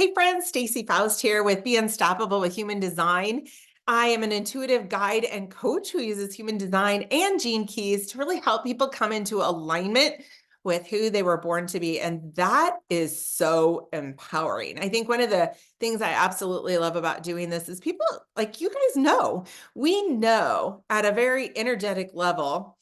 Hey friends, Stacey Faust here with Be Unstoppable with Human Design. I am an intuitive guide and coach who uses human design and gene keys to really help people come into alignment with who they were born to be. And that is so empowering. I think one of the things I absolutely love about doing this is people like you guys know, we know at a very energetic level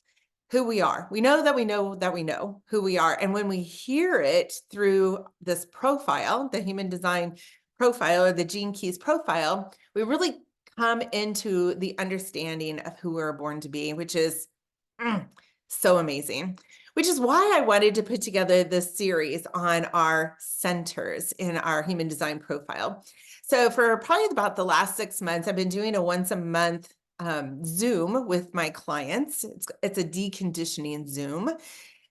who we are. We know that we know that we know who we are. And when we hear it through this profile, the human design profile or the gene keys profile, we really come into the understanding of who we're born to be, which is so amazing. Which is why I wanted to put together this series on our centers in our human design profile. So for probably about the last 6 months, I've been doing a once a month Zoom with my clients. It's a deconditioning Zoom.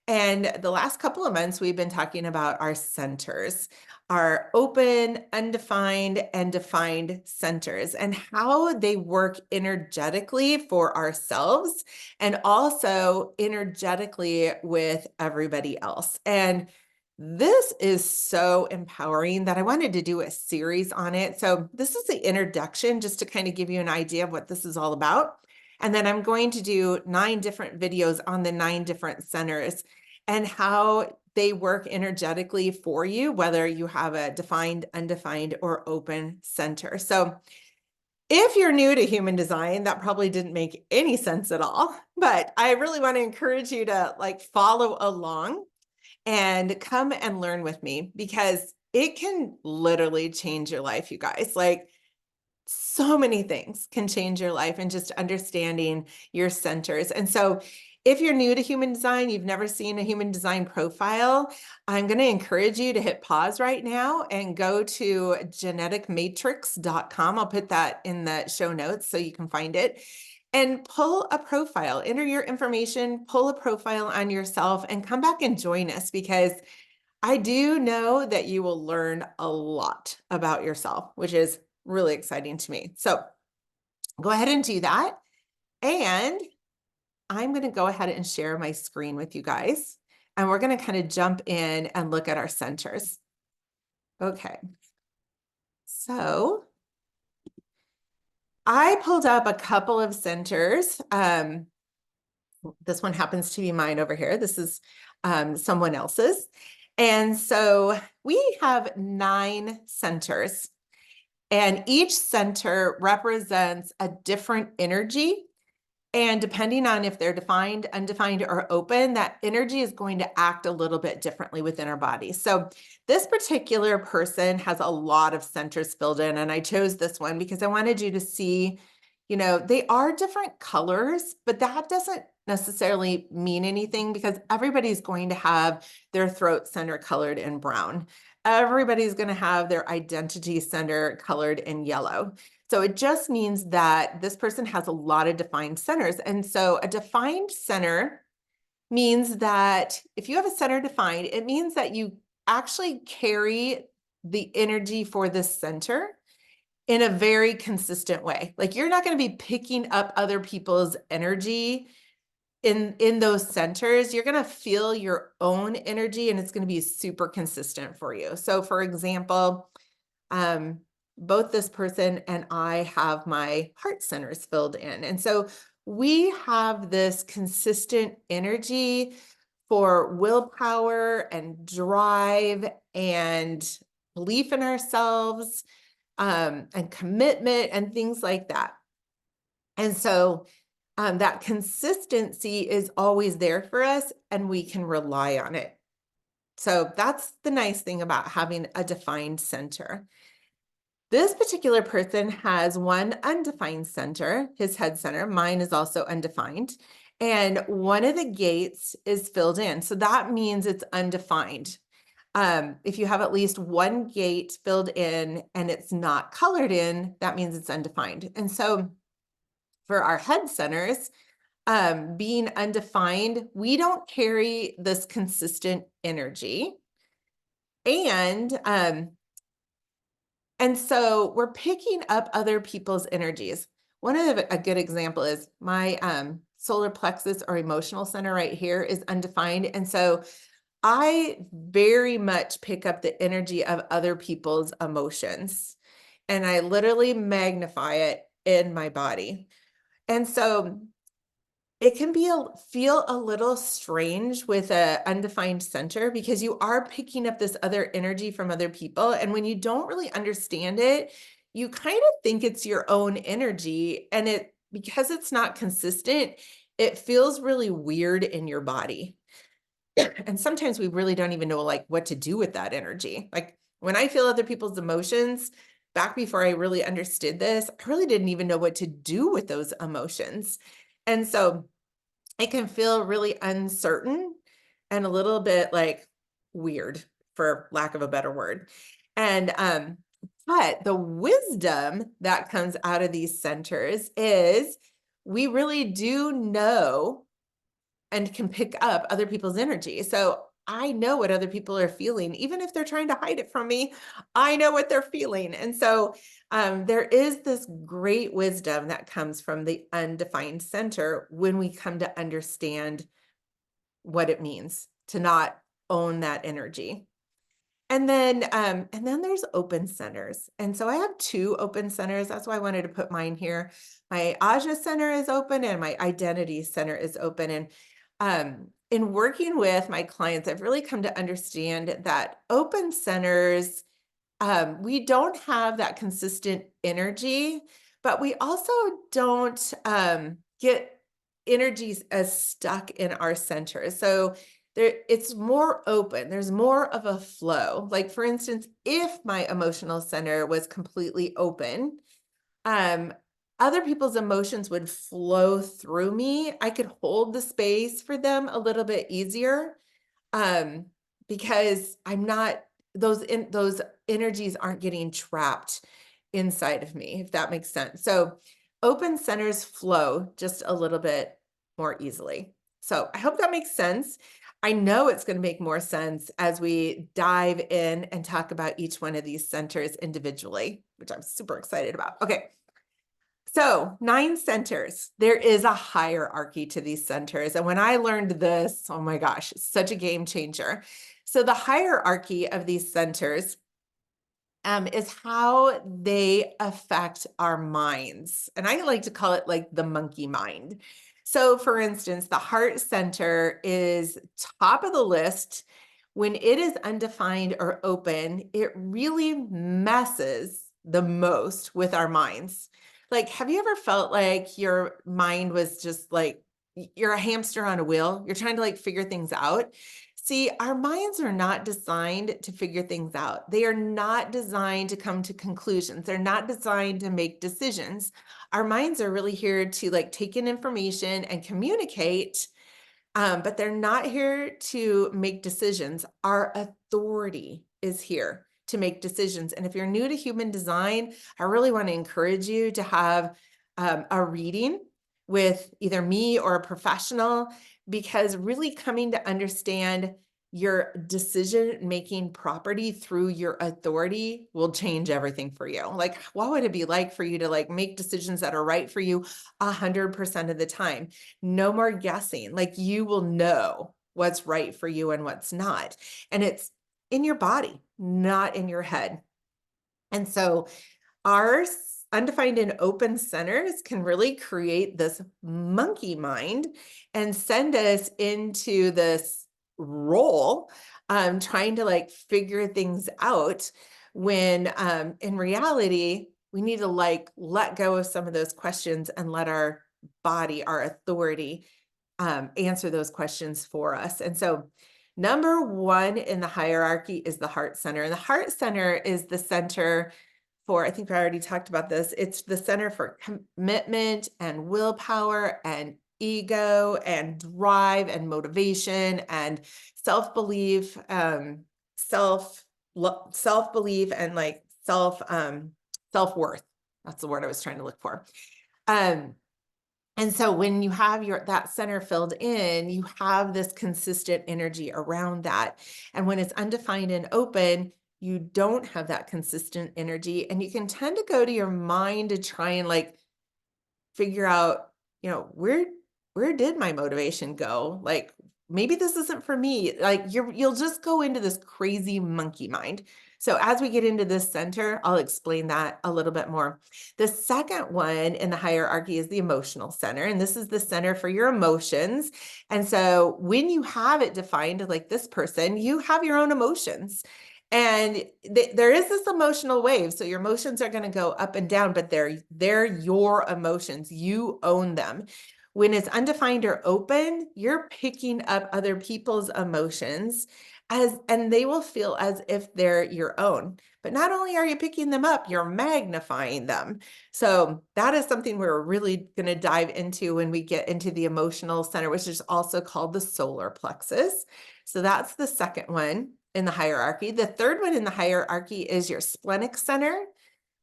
And the last couple of months, we've been talking about our centers, our open, undefined, and defined centers, and how they work energetically for ourselves and also energetically with everybody else. And this is so empowering that I wanted to do a series on it. So this is the introduction, just to kind of give you an idea of what this is all about. And then I'm going to do 9 different videos on the 9 different centers and how they work energetically for you, whether you have a defined, undefined, or open center. So if you're new to human design, that probably didn't make any sense at all, but I really want to encourage you to follow along and come and learn with me because it can literally change your life, you guys. So many things can change your life and just understanding your centers. And so if you're new to human design, you've never seen a human design profile, I'm going to encourage you to hit pause right now and go to geneticmatrix.com. I'll put that in the show notes so you can find it and pull a profile, enter your information, pull a profile on yourself and come back and join us because I do know that you will learn a lot about yourself, which is really exciting to me. So go ahead and do that. And I'm going to go ahead and share my screen with you guys. And we're going to kind of jump in and look at our centers. Okay. So I pulled up a couple of centers. This one happens to be mine over here. This is someone else's. And so we have 9 centers. And each center represents a different energy. And depending on if they're defined, undefined, or open, that energy is going to act a little bit differently within our body. So this particular person has a lot of centers filled in. And I chose this one because I wanted you to see, they are different colors, but that doesn't necessarily mean anything because everybody's going to have their throat center colored in brown. Everybody's going to have their identity center colored in yellow. So it just means that this person has a lot of defined centers. And so a defined center means that if you have a center defined, it means that you actually carry the energy for this center in a very consistent way. Like you're not going to be picking up other people's energy in those centers. You're going to feel your own energy and it's going to be super consistent for you. So for example, both this person and I have my heart centers filled in. And so we have this consistent energy for willpower and drive and belief in ourselves, and commitment and things like that. And so that consistency is always there for us and we can rely on it. So that's the nice thing about having a defined center. This particular person has one undefined center, his head center. Mine is also undefined. And one of the gates is filled in. So that means it's undefined. If you have at least one gate filled in and it's not colored in, that means it's undefined. And so for our head centers, being undefined, we don't carry this consistent energy. And so we're picking up other people's energies. One of a good example is my solar plexus or emotional center right here is undefined. And so I very much pick up the energy of other people's emotions, and I literally magnify it in my body. And so it can feel a little strange with a undefined center because you are picking up this other energy from other people, and when you don't really understand it, you kind of think it's your own energy, and because it's not consistent, it feels really weird in your body. And sometimes we really don't even know like what to do with that energy. Like when I feel other people's emotions, back before I really understood this, I really didn't even know what to do with those emotions. And so it can feel really uncertain and a little bit like weird, for lack of a better word. And but the wisdom that comes out of these centers is we really do know and can pick up other people's energy. So I know what other people are feeling, even if they're trying to hide it from me. I know what they're feeling. And so there is this great wisdom that comes from the undefined center when we come to understand what it means to not own that energy. And then there's open centers. And so I have two open centers. That's why I wanted to put mine here. My Aja center is open and my identity center is open. And in working with my clients, I've really come to understand that open centers, we don't have that consistent energy, but we also don't get energies as stuck in our center. So it's more open. There's more of a flow. Like for instance, if my emotional center was completely open, um, other people's emotions would flow through me. I could hold the space for them a little bit easier um, because I'm not those energies aren't getting trapped inside of me, if that makes sense. So open centers flow just a little bit more easily. So I hope that makes sense. I know it's going to make more sense as we dive in and talk about each one of these centers individually, which I'm super excited about. Okay. So 9 centers, there is a hierarchy to these centers. And when I learned this, oh my gosh, it's such a game changer. So the hierarchy of these centers is how they affect our minds. And I like to call it like the monkey mind. So, for instance, the heart center is top of the list. When it is undefined or open, it really messes the most with our minds. Like, have you ever felt like your mind was just like you're a hamster on a wheel? You're trying to like figure things out. See, our minds are not designed to figure things out. They are not designed to come to conclusions. They're not designed to make decisions. Our minds are really here to like take in information and communicate, but they're not here to make decisions. Our authority is here to make decisions. And if you're new to human design, I really want to encourage you to have a reading with either me or a professional, because really coming to understand your decision making property through your authority will change everything for you. Like, what would it be like for you to like make decisions that are right for you 100% of the time? No more guessing. Like you will know what's right for you and what's not. And it's in your body, not in your head. And so our undefined and open centers can really create this monkey mind and send us into this role, trying to like figure things out when in reality, we need to like let go of some of those questions and let our body, our authority, answer those questions for us. And so, number one in the hierarchy is the heart center. And the heart center is the center for, I think I already talked about this, it's the center for commitment and willpower and ego and drive and motivation and self-belief, self-belief and like self-worth. That's the word I was trying to look for. Um, and so when you have that center filled in, you have this consistent energy around that. And when it's undefined and open, you don't have that consistent energy. And you can tend to go to your mind to try and like figure out, where did my motivation go? Like, maybe this isn't for me. Like you'll just go into this crazy monkey mind. So as we get into this center, I'll explain that a little bit more. The second one in the hierarchy is the emotional center, and this is the center for your emotions. And so when you have it defined like this person, you have your own emotions. And there is this emotional wave. So your emotions are going to go up and down, but they're your emotions. You own them. When it's undefined or open, you're picking up other people's emotions and they will feel as if they're your own. But not only are you picking them up, you're magnifying them. So that is something we're really going to dive into when we get into the emotional center, which is also called the solar plexus. So that's the second one in the hierarchy. The third one in the hierarchy is your splenic center,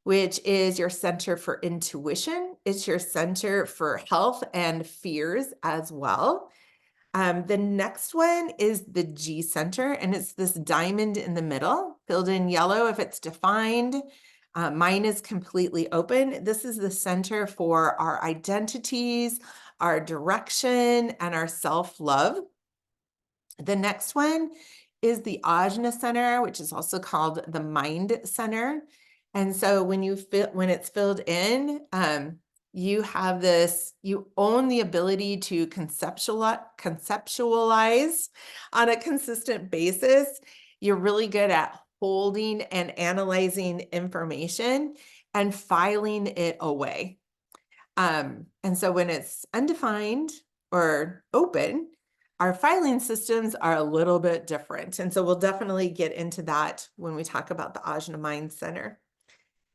which is your center for intuition. It's your center for health and fears as well. The next one is the G center, and it's this diamond in the middle, filled in yellow if it's defined. Mine is completely open. This is the center for our identities, our direction, and our self-love. The next one is the ajna center, which is also called the mind center. And so when it's filled in, you have this, you own the ability to conceptualize on a consistent basis. You're really good at holding and analyzing information and filing it away. And so when it's undefined or open, our filing systems are a little bit different. And so we'll definitely get into that when we talk about the Ajna Mind Center.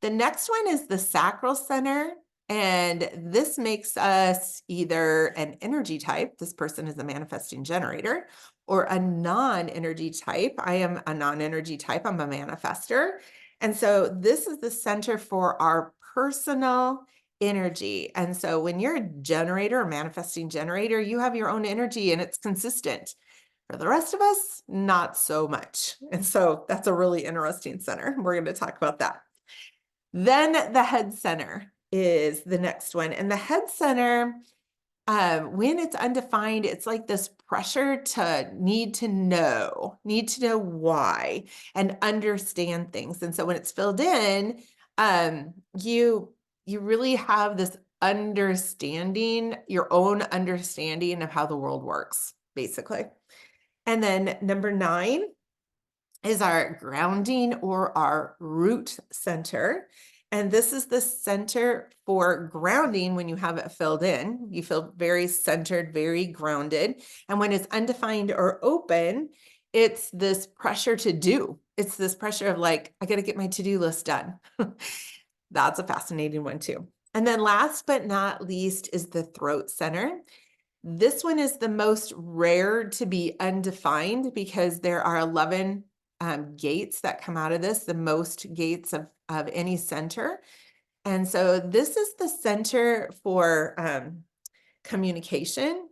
The next one is the sacral center. And this makes us either an energy type, this person is a manifesting generator, or a non-energy type. I am a non-energy type, I'm a manifester. And so this is the center for our personal energy. And so when you're a generator, a manifesting generator, you have your own energy and it's consistent. For the rest of us, not so much. And so that's a really interesting center. We're going to talk about that. Then the head center is the next one. And the head center, when it's undefined, it's like this pressure to need to know why and understand things. And so when it's filled in, you really have this understanding, your own understanding of how the world works, basically. And then number 9 is our grounding or our root center. And this is the center for grounding. When you have it filled in, you feel very centered, very grounded. And when it's undefined or open, it's this pressure to do. It's this pressure of like, I got to get my to-do list done. That's a fascinating one too. And then last but not least is the throat center. This one is the most rare to be undefined because there are 11 gates that come out of this, the most gates of any center. And so this is the center for communication,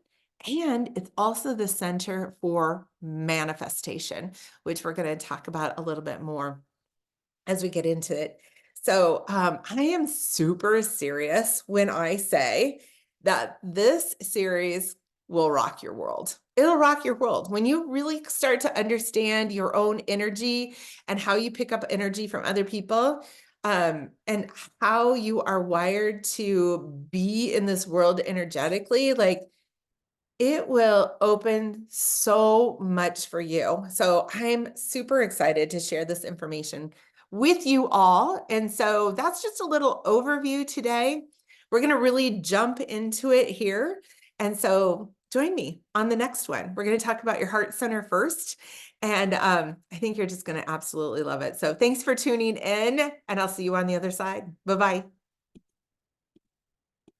and it's also the center for manifestation, which we're going to talk about a little bit more as we get into it. So I am super serious when I say that this series will rock your world. It'll rock your world. When you really start to understand your own energy and how you pick up energy from other people, and how you are wired to be in this world energetically, like it will open so much for you. So I'm super excited to share this information with you all. And so that's just a little overview today. We're going to really jump into it here. And so join me on the next one. We're going to talk about your heart center first. And I think you're just going to absolutely love it. So thanks for tuning in, and I'll see you on the other side. Bye-bye.